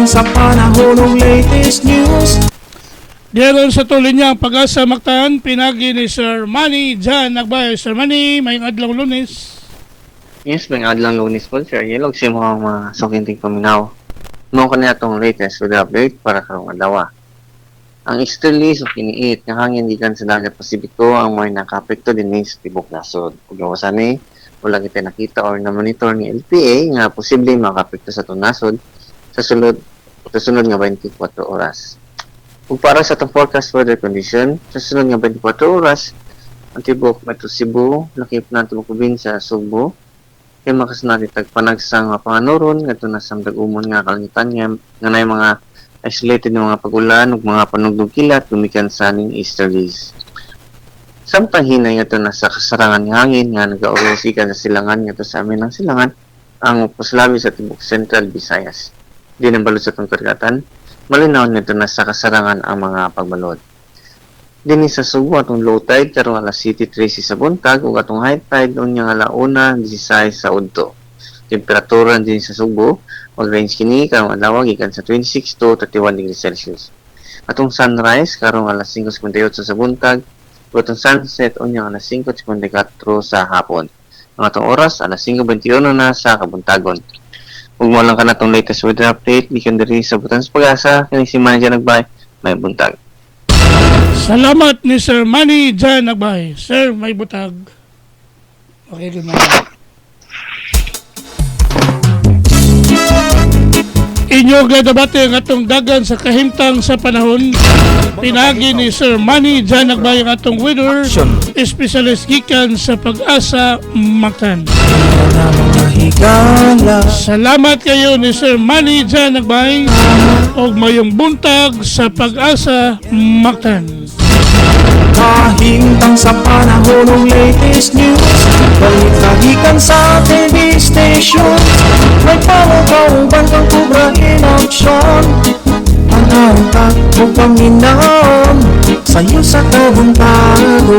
Kahintang sa panahon ng latest news. Diyan sa tuloy niya ang Pag-asa Mactan, pinagi ni Sir Manny Jan Nagbay. Sir Manny, may adlaw Lunes. Yes, may adlang Lunes po, sir. Yelog siya mga masukinting paminaw. Noong kanina itong latest with update para karong adlaw. Ang easterly so kiniit nga hangin gikan sa dagat Pasipiko ang may nakapekto din sa tibok nasod. Ug gawasan ni wala kita nakita or na-monitor ni LPA nga posible makapekto sa itong nasod sa sunod nga 24 oras. Ug para sa itong forecast weather condition, sa sunod nga 24 oras, ang tibok Metro Cebu, lakip na tibok probinsya Sugbo, kay makasunod tagpanagsang nga panganuron ngadto na sa dag-umon nga kalangitan nga nay mga isolated nga mga pag-ulan ug mga panugdog kilat gumikan sa ning easterlies. Samtang hinay ngadto na sa kasarangan nga hangin nga nagaurus ikan sa silangan ngadto sa amin ang silangan ang paslabi sa tibok Central Visayas. Di nang balod sa itong karagatan, malinaw nito na sa kasarangan ang mga pagbalod. Dini sa Subo atong low tide karong alas 7:13 sa buntag ug atong high tide unya nga alauna 16 sa udto. Temperatura din sa Subo mag range kini karong adlaw gikan sa 26 to 31 degrees Celsius. Atong sunrise karong alas 5:58 sa buntag ug atong sunset unya alas 5:54 sa hapon. Ang atong oras alas 5:21 na sa kabuntagon. Ug mo lang kanatong latest weather update gikan diri sa Butang sa Pag-asa kini si Manager Nagbay may buntag. Salamat ni Sir Manny Jan Nagbay. Sir, may butag. Okay, good morning. Inyo gadabate ang atong dagan sa kahimtang sa panahon. Pinagi ni Sir Manny Jan Nagbay ang atong weather specialist gikan sa Pag-asa Mactan. Salamat kayo ni Sir Manny Jan Nagbay og mayong buntag sa Pag-asa Mactan. Kahintang sa panahon ng latest news. Balita sa TV station. May pamukauban kang kubra in action. Panahon o Panginoon sa'yo sa kabuntagon.